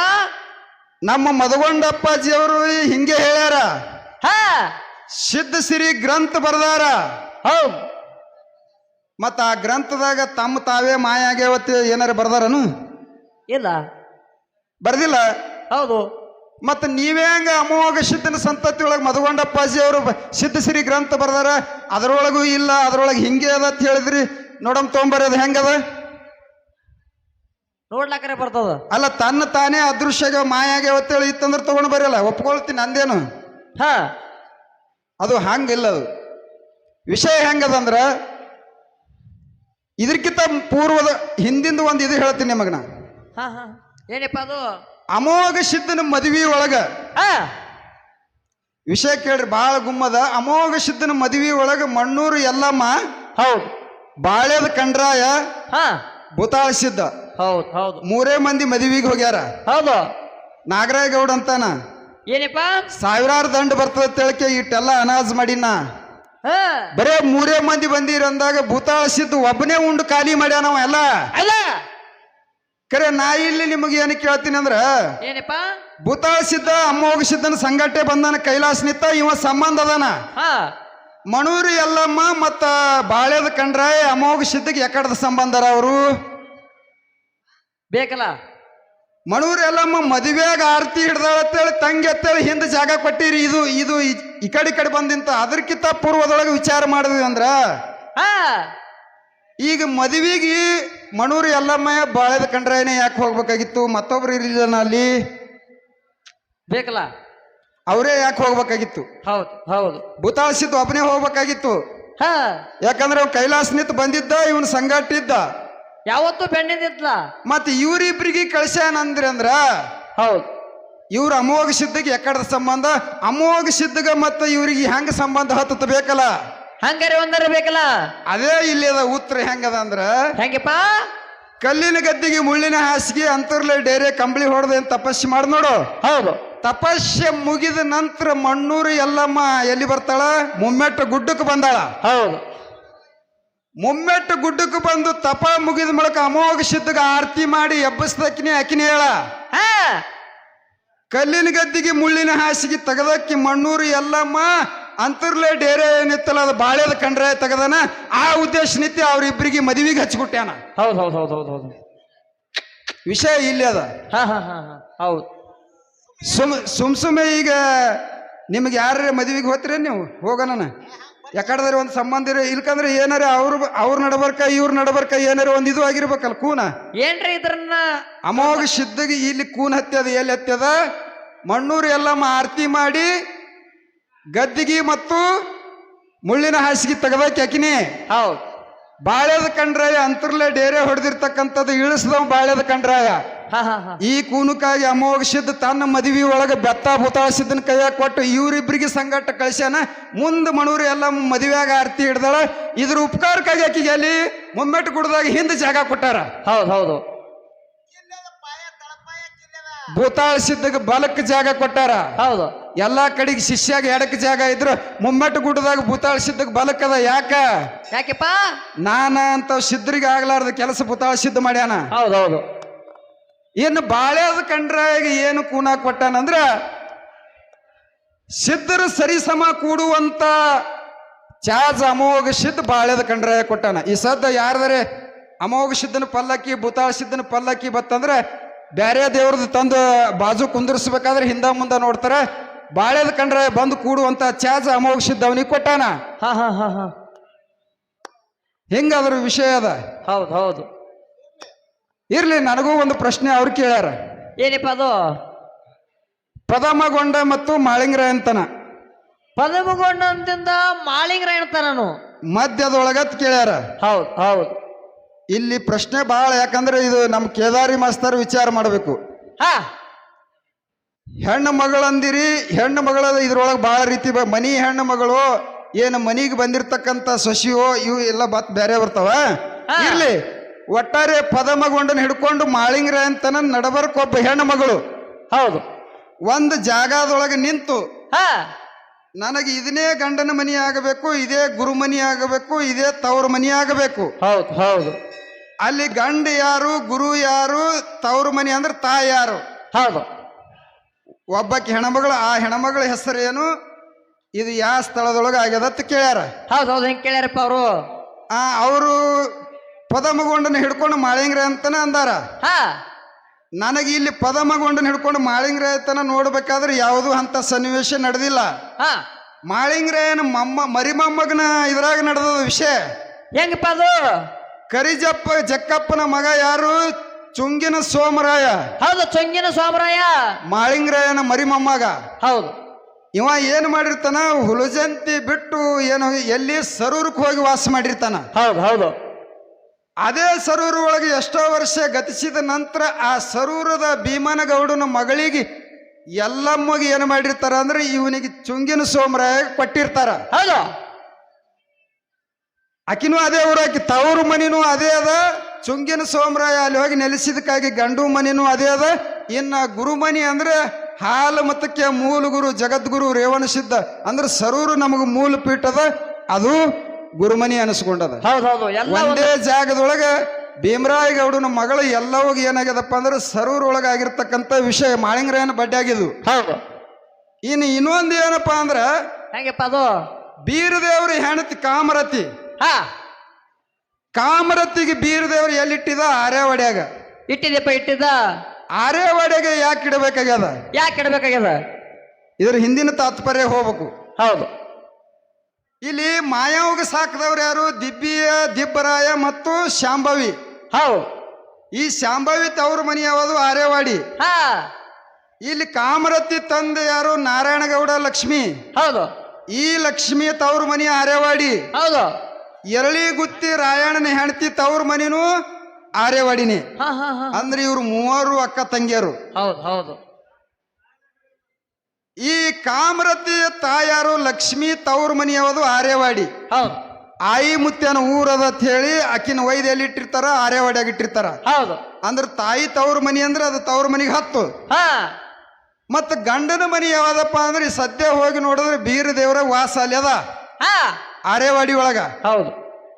ನಮ್ಮ ಮದಗೊಂಡಪ್ಪಾಜಿ ಅವರು ಹಿಂಗೆ ಹೇಳ್ಯಾರ. ಸಿದ್ಧ ಸಿರಿ ಗ್ರಂಥ ಬರ್ದಾರ. ಹೌದು. ಮತ್ತ ಆ ಗ್ರಂಥದಾಗ ತಮ್ಮ ತಾವೇ ಮಾಯ ಆಗ್ಯಾವತ್ತು ಏನಾರ ಬರ್ದಾರನು? ಇಲ್ಲ, ಬರ್ದಿಲ್ಲ. ಹೌದು. ಮತ್ತ ನೀವೇ ಹಂಗ ಅಮೋಘ ಸಿದ್ಧನ ಸಂತತಿ ಒಳಗೆ ಮದಗೊಂಡಪ್ಪಾಜಿ ಅವರು ಸಿದ್ಧ ಸಿರಿ ಗ್ರಂಥ ಬರ್ದಾರ, ಅದರೊಳಗೂ ಇಲ್ಲ, ಅದ್ರೊಳಗೆ ಹಿಂಗೆ ಅದ ಅಂತ ಹೇಳಿದ್ರಿ. ನೋಡಮ್ ತೊಗೊಂಬರೋದು ಹೆಂಗದ? ನೋಡ್ಲಾಕರೆ ಬರ್ತದ. ಅಲ್ಲ, ತನ್ನ ತಾನೇ ಅದೃಶ್ಯ ಮಾಯ ಆಗ್ಯಾವತ್ತೇಳಿ ಇತ್ತಂದ್ರೆ ತಗೊಂಡು ಬರಲ್ಲ, ಒಪ್ಕೊಳ್ತೀನಿ, ನಂದೇನು. ಅದು ಹಂಗಿಲ್ಲ. ಅದು ವಿಷಯ ಹೆಂಗದಂದ್ರ ಇದಕ್ಕಿಂತ ಪೂರ್ವದ ಹಿಂದಿಂದ ಒಂದು ಇದು ಹೇಳ್ತೀನಿ ನಿಮಗನ. ಏನಪ್ಪ ಅದು? ಅಮೋಘ ಸಿದ್ಧನ ಮದುವೆ ಒಳಗ ವಿಷಯ ಕೇಳ್ರಿ, ಬಹಳ ಗುಮ್ಮದ. ಅಮೋಘ ಸಿದ್ಧನ ಮದುವೆ ಒಳಗ ಮಣ್ಣೂರು ಎಲ್ಲಮ್ಮ, ಹೌದು, ಬಾಳ್ಯದ ಕಂಡ್ರಾಯ, ಭೂತಾಳ ಸಿದ್ಧ, ಹೌದು ಹೌದು, 3 ಮಂದಿ ಮದುವೆಗೆ ಹೋಗ್ಯಾರ. ಹೌದು. ನಾಗರಾಯ ಗೌಡ ಅಂತಾನ, ಏನಪ್ಪ? 1000 ದಂಡ ಬರ್ತದ ತಿಳಕೆ ಇಟ್ಟೆಲ್ಲ ಅನಾಜ್ ಮಾಡಿನ. ಬರೇ 3 ಮಂದಿ ಬಂದಿರ ಅಂದಾಗ ಭೂತಾಳ ಸಿದ್ಧ ಒಬ್ಬನೇ ಉಂಡು ಖಾಲಿ ಮಾಡ್ಯಾನವ ಎಲ್ಲ. ಅಲ್ಲ ಕರೆ ನಾ ಇಲ್ಲಿ ನಿಮಗೆ ಏನು ಕೇಳ್ತೀನಿ ಅಂದ್ರ, ಏನಪ್ಪ? ಭೂತಾಳ ಸಿದ್ಧ ಅಮೋಘ ಸಿದ್ಧನ ಸಂಗಟೆ ಬಂದಾನ, ಕೈಲಾಸ ನಿತ್ತ, ಇವ ಸಂಬಂಧ ಅದಾನ. ಮಣೂರು ಎಲ್ಲಮ್ಮ ಮತ್ತ ಬಾಳ್ಯದ ಕಂಡ್ರಾಯ ಅಮೋಘ ಸಿದ್ಧಗೆ ಎಕಡದ ಸಂಬಂಧರ ಅವರು ಬೇಕಲ್ಲ. ಮಣೂರು ಎಲ್ಲಮ್ಮ ಮದುವೆಯಾಗ ಆರತಿ ಹಿಡ್ದಾಳತ್ತೇಳಿ ತಂಗಿ ಅಂತೇಳಿ ಹಿಂದೆ ಜಾಗ ಕೊಟ್ಟಿರಿ. ಇದು ಇದು ಈ ಕಡೆ ಬಂದಿಂತ. ಅದಕ್ಕಿಂತ ಪೂರ್ವದೊಳಗೆ ವಿಚಾರ ಮಾಡಿದ್ವಿ ಅಂದ್ರ, ಈಗ ಮದುವೆಗೆ ಮಣೂರು ಎಲ್ಲಮ್ಮ ಬಾಳ್ಯದ ಕಂಡ್ರಾಯನೇ ಯಾಕೆ ಹೋಗ್ಬೇಕಾಗಿತ್ತು? ಮತ್ತೊಬ್ರು ಇರಲಿಲ್ಲ ಅಲ್ಲಿ, ಬೇಕಲ್ಲ, ಅವರೇ ಯಾಕೆ ಹೋಗ್ಬೇಕಾಗಿತ್ತು? ಹೌದು ಹೌದು. ಭೂತಾಳ ಸಿದ್ಧ ಒಬ್ಬನೇ ಹೋಗ್ಬೇಕಾಗಿತ್ತು. ಯಾಕಂದ್ರೆ ಅವ್ ಕೈಲಾಸ ನಿಂತು ಬಂದಿದ್ದ, ಇವನ್ ಸಂಗಟ್ಟಿದ್ದ, ಯಾವತ್ತೂ ಬೆಣ್ಣಿದ್ದ. ಮತ್ತೆ ಇವ್ರಿಬ್ರಿಗೆ ಕಳ್ಸ್ಯಾನಂದ್ರಿ ಅಂದ್ರ, ಹೌದು, ಇವ್ರ ಅಮೋಘ ಸಿದ್ಧಗೆ ಎಕಡದ ಸಂಬಂಧ? ಅಮೋಘ ಸಿದ್ಧಗ ಮತ್ತ ಇವ್ರಿಗೆ ಹೆಂಗ ಸಂಬಂಧ ಹತ್ತ ಬೇಕಲ್ಲ, ಹಂಗಾರೆ ಒಂದರ ಬೇಕಲ್ಲ. ಅದೇ ಇಲ್ಲಿ ಅದ ಉತ್ತರ. ಹೆಂಗದ ಅಂದ್ರ, ಹೆಂಗಪ್ಪ? ಕಲ್ಲಿನ ಗದ್ದಿಗೆ ಮುಳ್ಳಿನ ಹಾಸಿಗೆ ಅಂತರ್ಲೆ ಡೇರೆ ಕಂಬಳಿ ಹೊಡೆದ ತಪಸ್ಸೆ ಮಾಡಿ ನೋಡು. ಹೌದು. ತಪಸ್ಸೆ ಮುಗಿದ ನಂತರ ಮಣ್ಣೂರು ಎಲ್ಲಮ್ಮ ಎಲ್ಲಿ ಬರ್ತಾಳ? ಮುಮ್ಮೆಟ್ಟು ಗುಡ್ಡಕ್ಕೆ ಬಂದಾಳ. ಹೌದು. ಮುಮ್ಮೆಟ್ಟು ಗುಡ್ಡಕ್ಕೆ ಬಂದು ತಪ ಮುಗಿದ ಮೂಲಕ ಅಮೋಘ ಸಿದ್ಧಗ ಆರತಿ ಮಾಡಿ ಎಬ್ಬಸ್ದಕ್ಕಿನಿ ಅಕಿನಿ ಹೇಳ. ಕಲ್ಲಿನ ಗದ್ದಿಗೆ ಮುಳ್ಳಿನ ಹಾಸಿಗೆ ತೆಗದಕ್ಕಿ ಮಣ್ಣೂರು ಎಲ್ಲಮ್ಮ ಅಂತರ್ಲೆ ಡೇರೆ ಏನಿತ್ತಲ್ಲ ಅದು ಬಾಳ್ಯದ ಕಂಡ್ರೆ ತೆಗದನ. ಆ ಉದ್ದೇಶ ನಿತ್ಯ ಅವ್ರಿಬ್ರಿಗೆ ಮದುವೆಗೆ ಹಚ್ಚಿಬಿಟ್ಯಾನ. ಹೌದು ಹೌದು ಹೌದು ಹೌದು ಹೌದು. ವಿಷಯ ಇಲ್ಲಿ ಅದ. ಹಾ ಹಾ ಹಾ ಹಾ ಹೌದು. ಸುಮ್ಮನೆ ಈಗ ನಿಮ್ಗೆ ಯಾರ ಮದುವೆಗೆ ಹೋಗ್ತೀರ ನೀವು? ಹೋಗೋಣ ಯಾಕಂದ್ರೆ ಒಂದು ಸಂಬಂಧ ಇಲ್ಕಂದ್ರೆ ಏನಾರ ಅವ್ರ ನಡಬರ್ಕ ಇವ್ರ ನಡಬರ್ಕ ಏನಾರ ಒಂದು ಇದು ಆಗಿರ್ಬೇಕಲ್ಲ ಕೂನ. ಏನ್ರಿ ಇದ್ರನ್ನ ಅಮೋಘ ಸಿದ್ಧಗೆ ಇಲ್ಲಿ ಕೂನ್ ಹತ್ಯದ ಎಲ್ಲಿ ಹತ್ಯದ? ಮಣ್ಣೂರು ಎಲ್ಲಮ್ಮ ಆರತಿ ಮಾಡಿ ಗದ್ದಿಗೆ ಮತ್ತು ಮುಳ್ಳಿನ ಹಾಸಿಗೆ ತೆಗದಾಕಿ ಅಕಿನಿ. ಹೌದು. ಬಾಳೆದ ಕಂಡ್ರಾಯ ಅಂತರ್ಲೆ ಡೇರೆ ಹೊಡೆದಿರ್ತಕ್ಕಂಥದ್ದು ಇಳಿಸ್ದವ್ ಬಾಳೆದ ಕಂಡ್ರಾಯ. ಹಾ ಹಾ ಹಾ ಈ ಕೂನಕ್ಕಾಗಿ ಅಮೋಘ ಸಿದ್ಧ ತನ್ನ ಮದುವೆ ಒಳಗೆ ಬೆತ್ತ ಭೂತಾಳ ಸಿದ್ಧನ ಕೈಯಾಗ ಕೊಟ್ಟು ಇವರಿಬ್ಬರಿಗೆ ಸಂಗಟ ಕಳಿಸ್ಯಾನ. ಮುಂದೆ ಮಣೂರು ಎಲ್ಲ ಮದುವೆಯಾಗ ಆರತಿ ಹಿಡ್ದಾಳ. ಇದ್ರ ಉಪಕಾರಕ್ಕಾಗಿ ಆಕಿಗೆ ಅಲ್ಲಿ ಮುಮ್ಮೆಟ್ಟು ಗುಡ್ದಾಗ ಹಿಂದೆ ಜಾಗ ಕೊಟ್ಟಾರ. ಹೌದು ಹೌದು. ಭೂತಾಳ ಸಿದ್ಧಗೆ ಬಲಕ್ಕೆ ಜಾಗ ಕೊಟ್ಟಾರ. ಹೌದು. ಎಲ್ಲಾ ಕಡೆಗೆ ಶಿಷ್ಯಾಗ ಎಡಕ್ಕೆ ಜಾಗ ಇದ್ರು ಮುಮ್ಮೆಟ್ಟು ಗುಡ್ಡದಾಗ ಭೂತಾಳ ಸಿದ್ಧಗೆ ಬಲಕ್ಕದ. ಯಾಕೆಪ್ಪ? ನಾನ ಅಂತ ಸಿದ್ಧರಿಗೆ ಆಗ್ಲಾರ್ದ ಕೆಲಸ ಭೂತಾಳ ಸಿದ್ಧ ಮಾಡ್ಯಾನ. ಹೌದೌದು. ಇನ್ನು ಬಾಳೆದ ಕಂಡ್ರಾಗ ಏನು ಕೂನ ಕೊಟ್ಟಾನಂದ್ರ ಸಿದ್ಧರ ಸರಿಸಮ ಕೂಡುವಂತ ಚಾಜ್ ಅಮೋಘ ಸಿದ್ಧ ಬಾಳೆದ ಕಂಡ್ರಾಯ ಕೊಟ್ಟಾನ. ಈ ಸದ್ದ ಯಾರದರೆ ಅಮೋಘ ಸಿದ್ಧನ ಪಲ್ಲಕ್ಕಿ ಭೂತಾಳ ಸಿದ್ಧನ ಪಲ್ಲಕ್ಕಿ ಬತ್ತಂದ್ರೆ ಬ್ಯಾರೆ ದೇವ್ರದ್ದು ತಂದು ಬಾಜು ಕುಂದಿರ್ಸ್ಬೇಕಾದ್ರೆ ಹಿಂದ ಮುಂದ ನೋಡ್ತಾರ. ಬಾಳೆದ ಕಂಡ್ರಾಯ ಬಂದು ಕೂಡುವಂತ ಚಾಜ್ ಅಮೋಘ ಸಿದ್ಧ ಅವನಿಗೆ ಕೊಟ್ಟಾನ. ಹಾ ಹಾ ಹಾ ಹಾ ಹಿಂಗದ್ರ ವಿಷಯ ಅದ. ಹೌದು ಹೌದು. ಇರ್ಲಿ, ನನಗೂ ಒಂದು ಪ್ರಶ್ನೆ ಅವ್ರು ಕೇಳ್ಯಾರ. ಏನಪ್ಪ ಅದು? ಪದಮಗೊಂಡ ಮತ್ತು ಮಾಳಿಂಗ್ರಾಯ ಅಂತನ. ಪದಮಗೊಂಡ ಅಂತಿಂದ ಮಾಳಿಂಗ್ರಾಯ ಅಂತ ನಾನು ಮಧ್ಯದೊಳಗತ್ ಕೇಳ್ಯಾರ. ಹೌದು ಹೌದು. ಇಲ್ಲಿ ಪ್ರಶ್ನೆ ಬಹಳ, ಯಾಕಂದ್ರೆ ಇದು ನಮ್ಮ ಕೇದಾರಿ ಮಾಸ್ತರ್ ವಿಚಾರ ಮಾಡಬೇಕು. ಹಾ ಹೆಣ್ಣು ಮಗಳಂದಿರಿ, ಹೆಣ್ಣು ಮಗಳ ಇದ್ರೊಳಗೆ ಬಹಳ ರೀತಿ ಮನಿ ಹೆಣ್ಣು ಮಗಳು ಏನು ಮನಿಗೆ ಬಂದಿರ್ತಕ್ಕಂಥ ಸೊಸಿಯೋ ಇವು ಎಲ್ಲ ಬೇರೆ ಬರ್ತಾವ. ಇರ್ಲಿ, ಒಟ್ಟಾರೆ ಪದಮಗೊಂಡನ ಹಿಡ್ಕೊಂಡು ಮಾಳಿಂಗ್ರಾಯ ಅಂತನ ನಡಬರ್ಕೊಬ್ಬ ಹೆಣ್ಣು ಮಗಳು. ಹೌದು. ಒಂದು ಜಾಗದೊಳಗೆ ನಿಂತು ಹಾ ನನಗೆ ಇದನ್ನೇ ಗಂಡನ ಮನಿ ಆಗಬೇಕು, ಇದೇ ಗುರುಮನಿ ಆಗಬೇಕು, ಇದೇ ತವ್ರ ಮನಿ ಆಗಬೇಕು. ಹೌದು ಹೌದು. ಅಲ್ಲಿ ಗಂಡ ಯಾರು, ಗುರು ಯಾರು, ತವ್ರ ಮನಿ ಅಂದ್ರೆ ತಾಯಿ ಯಾರು? ಹೌದು. ಒಬ್ಬಕ್ಕೆ ಹೆಣ್ಮಗಳು, ಆ ಹೆಣ್ಮಗಳ ಹೆಸರು ಏನು, ಇದು ಯಾವ ಸ್ಥಳದೊಳಗೆ ಆಗ್ಯದತ್ ಕೇಳ್ಯಾರ. ಹೌದು ಹೌದು. ಹೆಂಗೆ ಕೇಳ್ಯಾರಪ್ಪ ಅವರು? ಅವರು ಪದಮಗೊಂಡನ ಹಿಡ್ಕೊಂಡು ಮಾಳಿಂಗ್ರಾಯ ಅಂತನ ಅಂದಾರ. ಹಾ ನನಗೆ ಇಲ್ಲಿ ಪದಮಗೊಂಡನ ಹಿಡ್ಕೊಂಡು ಮಾಳಿಂಗ್ರಾಯ ಅಂತನ ನೋಡ್ಬೇಕಾದ್ರೆ ಯಾವುದೂ ಅಂತ ಸನ್ನಿವೇಶ ನಡೆದಿಲ್ಲ. ಹಾ ಮಾಳಿಂಗ್ರಾಯನ ಮರಿಮಮ್ಮಗನ ಇದ್ರಾಗ ನಡೆದ ವಿಷಯ. ಹೆಂಗಪ್ಪ ಅದು? ಜಕ್ಕಪ್ಪನ ಮಗ ಯಾರು? ಚುಂಗಿನ ಸೋಮರಾಯ. ಹೌದು, ಚುಂಗಿನ ಸೋಮರಾಯ ಮಾಳಿಂಗ್ರಾಯನ ಮರಿಮಮ್ಮಗ. ಹೌದು. ಇವ ಏನ್ ಮಾಡಿರ್ತಾನ, ಹುಲಜಂತಿ ಬಿಟ್ಟು ಏನು ಎಲ್ಲಿ ಸರೂರಕ್ಕೆ ಹೋಗಿ ವಾಸ ಮಾಡಿರ್ತಾನ. ಹೌದು ಹೌದು. ಅದೇ ಸರೂರು ಒಳಗೆ ಎಷ್ಟೋ ವರ್ಷ ಗತಿಸಿದ ನಂತರ ಆ ಸರೂರದ ಭೀಮನಗೌಡನ ಮಗಳಿಗೆ ಎಲ್ಲಮ್ಮಗೆ ಏನು ಮಾಡಿರ್ತಾರ ಅಂದ್ರೆ ಇವನಿಗೆ ಚುಂಗಿನ ಸೋಮರಾಯ ಕೊಟ್ಟಿರ್ತಾರ. ಹೌದು. ಆಕಿನೂ ಅದೇ ಊರು, ಆಕಿ ತವರು ಮನಿನೂ ಅದೇ ಅದ. ಚುಂಗಿನ ಸೋಮರಾಯ ಅಲ್ಲಿ ಹೋಗಿ ನೆಲೆಸಿದಕ್ಕಾಗಿ ಗಂಡು ಮನಿನೂ ಅದೇ ಅದ. ಇನ್ನ ಗುರುಮನಿ ಅಂದ್ರೆ ಹಾಲು ಮತಕ್ಕೆ ಮೂಲ ಗುರು ಜಗದ್ಗುರು ರೇವಣ ಸಿದ್ಧ ಅಂದ್ರೆ ಸರೂರು ನಮಗೆ ಮೂಲ ಪೀಠದ, ಅದು ಗುರುಮನಿ ಅನಿಸ್ಕೊಂಡದ. ಹೌದೌದು. ಒಂದೇ ಜಾಗದೊಳಗೆ ಭೀಮರಾಯ ಗೌಡನ ಮಗಳು ಎಲ್ಲವಾಗ ಏನಾಗ್ಯದಪ್ಪ ಅಂದ್ರೆ ಸರೂರ್ ಒಳಗಾಗಿರ್ತಕ್ಕಂಥ ವಿಷಯ ಮಾಳಿಂಗ್ರಾಯನ ಬಡ್ಡೆ ಆಗಿದ್ದು. ಹೌದು. ಇನ್ನೊಂದು ಏನಪ್ಪ ಅಂದ್ರ, ಹೆಂಗಪ್ಪ ಅದು? ಬೀರದೇವ್ರ ಹೆಣತಿ ಕಾಮರತಿ. ಹಾ ಕಾಮರತಿಗೆ ಬೀರದೇವ್ರು ಎಲ್ಲಿಟ್ಟಿದ? ಆರ್ಯಾವಡ್ಯಾಗ ಇಟ್ಟಿದೆಪ್ಪ. ಇಟ್ಟಿದ್ದ ಆರ್ಯಾವಡ್ಯಾಗ ಯಾಕೆ ಇಡಬೇಕಾಗ್ಯದ? ಯಾಕೆ ಇಡಬೇಕಾಗ್ಯದ? ಇದ್ರ ಹಿಂದಿನ ತಾತ್ಪರ್ಯ ಹೋಗ್ಬೇಕು. ಹೌದು. ಇಲ್ಲಿ ಮಾಯಾವಗ ಸಾಕಿದವ್ರು ಯಾರು? ದಿಬ್ಬರಾಯ ಮತ್ತು ಶಾಂಭವಿ. ಹೌದು. ಈ ಶಾಂಭವಿ ತವ್ರ ಮನಿ ಯಾವುದು? ಆರ್ಯವಾಡಿ. ಹಾ ಇಲ್ಲಿ ಕಾಮರತಿ ತಂದೆ ಯಾರು? ನಾರಾಯಣಗೌಡ ಲಕ್ಷ್ಮಿ. ಹೌದು. ಈ ಲಕ್ಷ್ಮಿ ತವ್ರ ಮನಿ ಆರ್ಯವಾಡಿ. ಹೌದು. ಎರಳಿಗುತ್ತಿ ರಾಯಣ್ಣನ ಹೆಂಡತಿ ತವ್ರ ಮನಿನೂ ಆರ್ಯವಾಡಿನಿ. ಅಂದ್ರೆ ಇವ್ರು ಮೂವರು ಅಕ್ಕ ತಂಗಿಯರು. ಹೌದು ಹೌದು. ಈ ಕಾಮರತಿ ತಾಯಾರು ಲಕ್ಷ್ಮಿ ತವ್ರ ಮನಿ ಯಾವುದು? ಆರ್ಯವಾಡಿ. ಹೌದು. ಆಯಿ ಮುತ್ಯನ ಊರದ ಅಂತ ಹೇಳಿ ಆಕಿನ ವೈದ್ಯ ಎಲ್ಲಿ ಇಟ್ಟಿರ್ತಾರ? ಆರ್ಯವಾಡಿಯಾಗ ಇಟ್ಟಿರ್ತಾರ. ಹೌದು. ಅಂದ್ರೆ ತಾಯಿ ತವ್ರ ಮನಿ ಅಂದ್ರೆ ಅದು ತವ್ರ ಮನಿಗೆ 10. ಹಾ ಮತ್ತ ಗಂಡನ ಮನಿ ಯಾವ್ದಪ್ಪ ಅಂದ್ರೆ ಸದ್ಯ ಹೋಗಿ ನೋಡಿದ್ರೆ ಬೀರ ದೇವರ ವಾಸ ಅಲ್ಲಿ ಅದ ಆರ್ಯವಾಡಿ ಒಳಗ. ಹೌದು.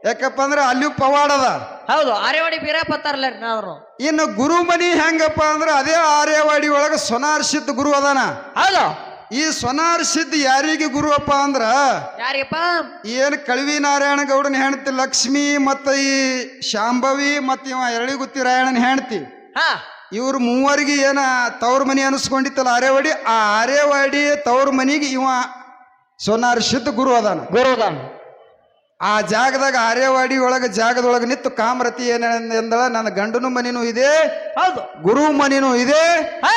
ಯಾಕಪ್ಪ ಅಂದ್ರೆ ಅಲ್ಲಿಯೂ ಪವಾಡ ಅದ. ಹೌದು. ಆರ್ಯವಾಡಿ ಬೀರಪ್ಪತ್ತಾರಲ್ಲ ನಾವು. ಇನ್ನು ಗುರು ಮನಿ ಹೆಂಗಪ್ಪ ಅಂದ್ರೆ ಅದೇ ಆರ್ಯವಾಡಿ ಒಳಗ ಸೊನಾರ್ ಸಿದ್ಧ ಗುರು ಅದಾನ. ಹೌದು. ಈ ಸೊನಾರ್ ಸಿದ್ಧ ಯಾರಿಗೆ ಗುರು ಅಪ್ಪ ಅಂದ್ರ, ಯಾರಿಗಪ್ಪ? ಏನ್ ಕಳವಿ ನಾರಾಯಣ ಗೌಡನ ಹೆಂಡತಿ ಲಕ್ಷ್ಮಿ, ಮತ್ತ ಈ ಶಾಂಭವಿ, ಮತ್ತ ಇವ ಎರಳಿಗುತ್ತಿ ರಾಯಣ್ಣನ ಹೆಂಡತಿ. ಇವ್ರು ಮೂವರಿಗೆ ಏನ ತವ್ರ ಮನಿ ಅನಿಸ್ಕೊಂಡಿತ್ತಲ್ಲ ಆರೇವಾಡಿ, ಆ ಆರೇವಾಡಿ ತವ್ರ ಮನಿಗೆ ಇವ ಸೋನಾರ್ ಸಿದ್ಧ ಗುರು ಅದಾನ. ಗುರುದಾನ. ಆ ಜಾಗದಾಗ ಆರೇವಾಡಿ ಒಳಗ ಜಾಗದೊಳಗೆ ನಿಂತು ಕಾಮರತಿ ಏನೆಂದಳ, ನನ್ನ ಗಂಡನು ಮನಿನೂ ಇದೆ, ಹೌದು, ಗುರು ಮನಿನೂ ಇದೆ, ಹಾ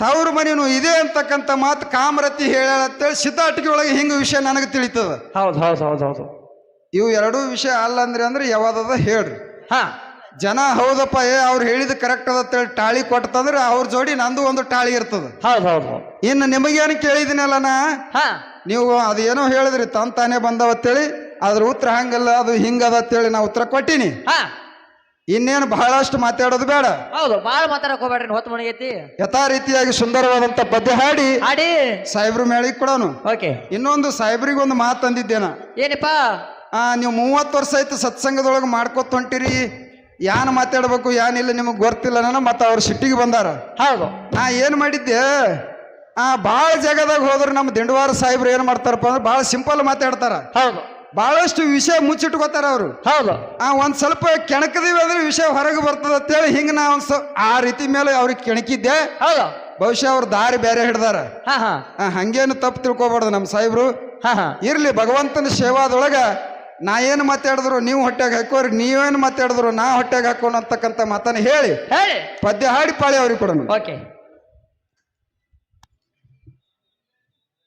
ತವ್ರ ಮನಿನೂ ಇದೆ ಅಂತಕ್ಕಂಥ ಮಾತು ಕಾಮರತಿ ಹೇಳತ್ತೇಳಿ ಸಿದ್ಧಾಟಿಕೆ ಒಳಗೆ ಹಿಂಗ ವಿಷಯ ನನಗೆ ತಿಳಿತದ. ಹೌದು ಹೌದು ಹೌದು ಹೌದು. ಇವು ಎರಡೂ ವಿಷಯ ಅಲ್ಲ ಅಂದ್ರೆ ಯಾವ್ದದ ಹೇಳ್ರಿ. ಹಾ ಜನ ಹೌದಪ್ಪ ಅವ್ರು ಹೇಳಿದ ಕರೆಕ್ಟ್ ಅದಂತೇಳಿ ಟಾಳಿ ಕೊಟ್ಟಂದ್ರೆ ಅವ್ರ ಜೋಡಿ ನಂದು ಒಂದು ಟಾಳಿ ಇರ್ತದ. ಹೌದು ಹೌದು ಹೌದು. ಇನ್ನು ನಿಮಗೇನು ಕೇಳಿದಿನಲ್ಲ ನಾ, ಹಾ ನೀವು ಅದೇನೋ ಹೇಳಿದ್ರಿ ತಾನೇ ಬಂದವತ್ತೇಳಿ, ಅದ್ರ ಉತ್ತರ ಹಂಗಲ್ಲ ಅದು ಹಿಂಗದ ಅಂತೇಳಿ ನಾ ಉತ್ತರ ಕೊಟ್ಟಿನಿ. ಹಾ ಇನ್ನೇನು ಬಹಳಷ್ಟು ಮಾತಾಡೋದು ಬೇಡ. ಹೌದು, ಬಾಳ ಮಾತಾಡಕ್ ಹೋಗ್ಬೇಡ್ರಿ, ಹೊತ್ತು ಮಣಿಗೈತಿ. ಯಥಾ ರೀತಿಯಾಗಿ ಸುಂದರವಾದಂತ ಪದ್ಯ ಹಾಡಿ ಆಡಿ ಸಾಹೇಬ್ರ ಮೇಳಿಗೆ ಕೊಡೋನು. ಓಕೆ. ಇನ್ನೊಂದು ಸಾಹೇಬ್ರಿಗೆ ಒಂದು ಮಾತು ಅಂದಿದ್ದೇನ, ಏನಪ್ಪ? ನೀವು 30 ವರ್ಷ ಆಯ್ತು ಸತ್ಸಂಗದೊಳಗೆ ಮಾಡ್ಕೊತ ಹೊಂಟಿರಿ, ಯಾನ್ ಮಾತಾಡ್ಬೇಕು ಯಾನಿಲ್ಲ ನಿಮಗೆ ಗೊತ್ತಿಲ್ಲ ನಾನು. ಮತ್ತೆ ಅವ್ರ ಸಿಟ್ಟಿಗೆ ಬಂದಾರ. ಹೌದು. ನಾ ಏನು ಮಾಡಿದ್ದೆ, ಭಾಳ ಜಾಗದಾಗ ಹೋದ್ರೆ ನಮ್ಮ ದಿಂಡವಾರ ಸಾಹೇಬ್ರು ಏನು ಮಾಡ್ತಾರಪ್ಪ ಅಂದ್ರೆ ಭಾಳ ಸಿಂಪಲ್ ಮಾತಾಡ್ತಾರ. ಹೌದು, ಭಾಳಷ್ಟು ವಿಷಯ ಮುಚ್ಚಿಟ್ಕೋತಾರ ಅವರು. ಹೌದು. ಒಂದು ಸ್ವಲ್ಪ ಕೆಣಕದೀವಿ ಅಂದ್ರೆ ವಿಷಯ ಹೊರಗೆ ಬರ್ತದ ಅಂತೇಳಿ ಹಿಂಗೆ ನಾ ಒಂದು ಆ ರೀತಿ ಮೇಲೆ ಅವ್ರಿಗೆ ಕೆಣಕಿದ್ದೆ. ಹೌದು, ಬಹುಶಃ ಅವ್ರ ದಾರಿ ಬೇರೆ ಹಿಡ್ದಾರ. ಹಾ ಹಾ ಹಂಗೇನು ತಪ್ಪು ತಿಳ್ಕೊಬಾರ್ದು ನಮ್ಮ ಸಾಹೇಬ್ರು. ಹಾ ಹಾ ಇರ್ಲಿ, ಭಗವಂತನ ಸೇವಾದೊಳಗ ನಾ ಏನು ಮಾತಾಡಿದ್ರು ನೀವು ಹೊಟ್ಟೆಗೆ ಹಾಕೋರಿ, ನೀವೇನು ಮಾತಾಡಿದ್ರು ನಾ ಹೊಟ್ಟೆಗೆ ಹಾಕೋಣ ಅಂತಕ್ಕಂಥ ಮಾತನ್ನ ಹೇಳಿ ಹೇಳಿ ಪದ್ಯ ಹಾಡಿ ಪಾಳಿ ಅವ್ರಿಗೆ ಕೊಡೋಣ. ಓಕೆ.